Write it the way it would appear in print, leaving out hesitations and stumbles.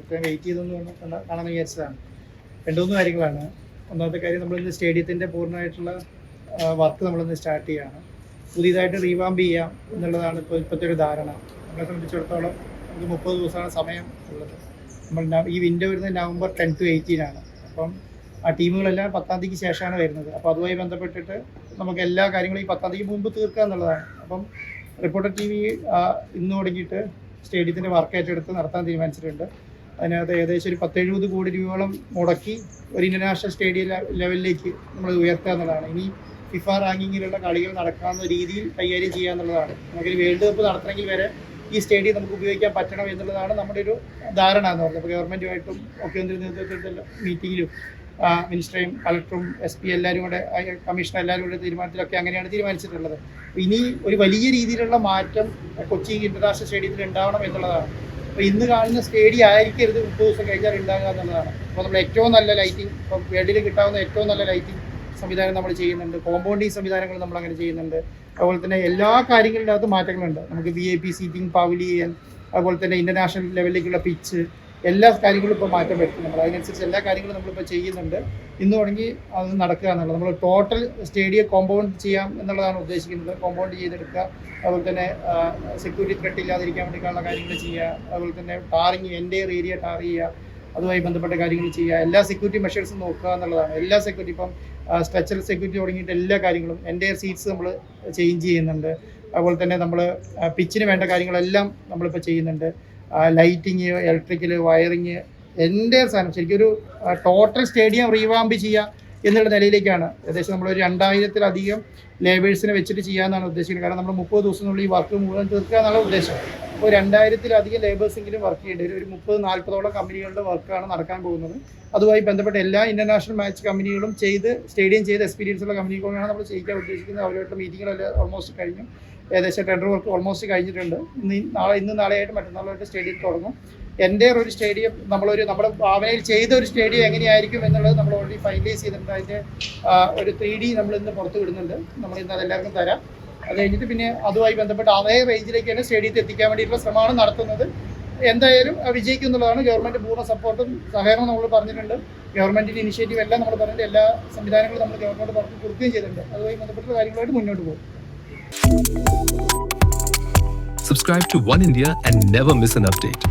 ഇത്രയും വെയിറ്റ് ചെയ്തൊന്ന് കാണാമെന്ന് വിചാരിച്ചതാണ്. 2-3 കാര്യങ്ങളാണ്. ഒന്നാമത്തെ കാര്യം, നമ്മളിന്ന് സ്റ്റേഡിയത്തിൻ്റെ പൂർണ്ണമായിട്ടുള്ള വർക്ക് നമ്മളിന്ന് സ്റ്റാർട്ട് ചെയ്യുകയാണ്. പുതിയതായിട്ട് റീവാമ്പ് ചെയ്യാം എന്നുള്ളതാണ് ഇപ്പോഴത്തെ ഒരു ധാരണ. നമ്മളെ സംബന്ധിച്ചിടത്തോളം നമുക്ക് 30 ദിവസമാണ് സമയം ഉള്ളത്. നമ്മൾ ഈ വിൻഡോ വരുന്നത് November 10 to 18 ആണ്. അപ്പം ആ ടീമുകളെല്ലാം 10-ാം തീയതിക്ക് ശേഷമാണ് വരുന്നത്. അപ്പോൾ അതുമായി ബന്ധപ്പെട്ടിട്ട് നമുക്ക് എല്ലാ കാര്യങ്ങളും ഈ 10-ാം തീയതിക്ക് മുമ്പ് തീർക്കുക എന്നുള്ളതാണ്. അപ്പം റിപ്പോർട്ടർ TV ഇന്ന് തുടങ്ങിയിട്ട് സ്റ്റേഡിയത്തിൻ്റെ വർക്ക് ഏറ്റെടുത്ത് നടത്താൻ തീരുമാനിച്ചിട്ടുണ്ട്. അതിനകത്ത് ഏകദേശം ഒരു 10-70 കോടി രൂപയോളം മുടക്കി ഒരു ഇൻ്റർനാഷണൽ സ്റ്റേഡിയം ലെവലിലേക്ക് നമ്മൾ ഉയർത്തുക എന്നുള്ളതാണ്. ഇനി ഫിഫ റാങ്കിങ്ങിലുള്ള കളികൾ നടക്കാവുന്ന രീതിയിൽ കൈകാര്യം ചെയ്യുക എന്നുള്ളതാണ്. നമുക്കൊരു വേൾഡ് കപ്പ് നടത്തണമെങ്കിൽ വരെ ഈ സ്റ്റേഡിയം നമുക്ക് ഉപയോഗിക്കാൻ പറ്റണം എന്നുള്ളതാണ് നമ്മുടെ ഒരു ധാരണ എന്ന് പറയുന്നത്. അപ്പോൾ ഗവൺമെൻറ്റുമായിട്ടും മുഖ്യമന്ത്രി നേതൃത്വത്തിലുള്ള മീറ്റിങ്ങിലും മിനിസ്റ്ററേയും കളക്ടറും SP എല്ലാവരും കൂടെ കമ്മീഷണർ എല്ലാവരും കൂടെ തീരുമാനത്തിലൊക്കെ അങ്ങനെയാണ് തീരുമാനിച്ചിട്ടുള്ളത്. ഇനി ഒരു വലിയ രീതിയിലുള്ള മാറ്റം കൊച്ചി ഇൻ്റർനാഷണൽ സ്റ്റേഡിയത്തിൽ ഉണ്ടാവണം എന്നുള്ളതാണ്. അപ്പോൾ ഇന്ന് കാണുന്ന സ്റ്റേഡിയം ആയിരിക്കരുത് 30 ദിവസം കഴിഞ്ഞാൽ ഉണ്ടാകുക എന്നുള്ളതാണ്. അപ്പോൾ നമ്മൾ ഏറ്റവും നല്ല ലൈറ്റിംഗ്, ഇപ്പോൾ വേൾഡിൽ കിട്ടാവുന്ന ഏറ്റവും നല്ല ലൈറ്റിംഗ് സംവിധാനം നമ്മൾ ചെയ്യുന്നുണ്ട്. കോമ്പൗണ്ടിങ് സംവിധാനങ്ങൾ നമ്മൾ അങ്ങനെ ചെയ്യുന്നുണ്ട്. അതുപോലെ തന്നെ എല്ലാ കാര്യങ്ങളിലും അകത്ത് മാറ്റങ്ങളുണ്ട്. നമുക്ക് VIP സീറ്റിംഗ്, പവലിയൻ, അതുപോലെ തന്നെ ഇൻ്റർനാഷണൽ ലെവലിലേക്കുള്ള പിച്ച്, എല്ലാ കാര്യങ്ങളും ഇപ്പോൾ മാറ്റം വരുത്തും. നമ്മൾ അതിനനുസരിച്ച് എല്ലാ കാര്യങ്ങളും നമ്മളിപ്പോൾ ചെയ്യുന്നുണ്ട്. ഇന്ന് തുടങ്ങി അത് നടക്കുക എന്നുള്ളത്. നമ്മൾ ടോട്ടൽ സ്റ്റേഡിയം കോമ്പൗണ്ട് ചെയ്യാം എന്നുള്ളതാണ് ഉദ്ദേശിക്കുന്നത്. കോമ്പൗണ്ട് ചെയ്തെടുക്കുക, അതുപോലെ തന്നെ സെക്യൂരിറ്റി ത്രെട്ട് ഇല്ലാതിരിക്കാൻ വേണ്ടിയിട്ടുള്ള കാര്യങ്ങൾ ചെയ്യുക, അതുപോലെ തന്നെ ടാറിങ്, എൻ്റെയർ ഏരിയ ടാർ ചെയ്യുക, അതുമായി ബന്ധപ്പെട്ട കാര്യങ്ങൾ ചെയ്യുക, എല്ലാ സെക്യൂരിറ്റി മെഷേഴ്സും നോക്കുക എന്നുള്ളതാണ്. എല്ലാ സെക്യൂരിറ്റി, ഇപ്പം സ്ട്രെച്ചർ സെക്യൂരിറ്റി തുടങ്ങിയിട്ട് എല്ലാ കാര്യങ്ങളും, എൻ്റെയർ സീറ്റ്സ് നമ്മൾ ചേഞ്ച് ചെയ്യുന്നുണ്ട്. അതുപോലെ തന്നെ നമ്മൾ പിച്ചിന് വേണ്ട കാര്യങ്ങളെല്ലാം നമ്മളിപ്പോൾ ചെയ്യുന്നുണ്ട്. ലൈറ്റിങ്, ഇലക്ട്രിക്കൽ, വയറിങ്, എൻ്റെയർ സാധനം ശരിക്കും ഒരു ടോട്ടൽ സ്റ്റേഡിയം റീവാമ്പ് ചെയ്യുക എന്നുള്ള നിലയിലേക്കാണ്. ഏകദേശം നമ്മളൊരു 2000-ത്തിലധികം ലേബേഴ്സിനെ വെച്ചിട്ട് ചെയ്യാമെന്നാണ് ഉദ്ദേശിക്കുന്നത്. കാരണം നമ്മൾ 30 ദിവസത്തിനുള്ളിൽ ഈ വർക്ക് മുഴുവൻ തീർക്കുക എന്നുള്ള ഉദ്ദേശം. അപ്പോൾ 2000-ത്തിലധികം ലേബേഴ്സെങ്കിലും വർക്ക് ചെയ്യേണ്ടി വരും. ഒരു 30-40ഓളം കമ്പനികളുടെ വർക്കാണ് നടക്കാൻ പോകുന്നത്. അതുമായി ബന്ധപ്പെട്ട എല്ലാ ഇൻ്റർനാഷണൽ മാച്ച് കമ്പനികളും സ്റ്റേഡിയം ചെയ്ത് എക്സ്പീരിയൻസ് ഉള്ള കമ്പനികളാണ് നമ്മൾ ചെയ്യിക്കാൻ ഉദ്ദേശിക്കുന്നത്. അവരുമായിട്ട് മീറ്റിങ്ങുകളെല്ലാം ഓൾമോസ്റ്റ് കഴിഞ്ഞു. ഏകദേശം ടെൻഡർ വർക്ക് ഓൾമോസ്റ്റ് കഴിഞ്ഞിട്ടുണ്ട്. ഇന്ന് നാളെയായിട്ട് മറ്റന്നാളായിട്ട് സ്റ്റേഡിയം തുടങ്ങും. എൻ്റെ ഒരു സ്റ്റേഡിയം നമ്മുടെ ഭാവനയിൽ ചെയ്ത ഒരു സ്റ്റേഡിയം എങ്ങനെയായിരിക്കും എന്നുള്ളത് നമ്മൾ ഓൾറെഡി ഫൈനലൈസ് ചെയ്തിട്ടുണ്ട്. അതിൻ്റെ ഒരു 3D നമ്മൾ ഇന്ന് പുറത്ത് വിടുന്നുണ്ട്. നമ്മൾ ഇന്ന് അതെല്ലാവർക്കും തരാം. അത് കഴിഞ്ഞിട്ട് പിന്നെ അതുമായി ബന്ധപ്പെട്ട് അതേ റേഞ്ചിലേക്ക് തന്നെ സ്റ്റേഡിയത്തിൽ എത്തിക്കാൻ വേണ്ടിയിട്ടുള്ള ശ്രമമാണ് നടത്തുന്നത്. എന്തായാലും വിജയിക്കും എന്നുള്ളതാണ്. ഗവൺമെൻറ് പൂർണ്ണ സപ്പോർട്ടും സഹകരണം നമ്മൾ പറഞ്ഞിട്ടുണ്ട്. ഗവൺമെൻറ്റിൻ്റെ ഇനിഷ്യേറ്റീവ് എല്ലാം നമ്മൾ പറഞ്ഞിട്ട് എല്ലാ സംവിധാനങ്ങളും നമ്മൾ ഗവൺമെൻറ് പറഞ്ഞു കൊടുക്കുകയും ചെയ്തിട്ടുണ്ട്. അതുമായി ബന്ധപ്പെട്ടുള്ള കാര്യങ്ങളായിട്ട് മുന്നോട്ട് പോകും. Subscribe to One India and never miss an update.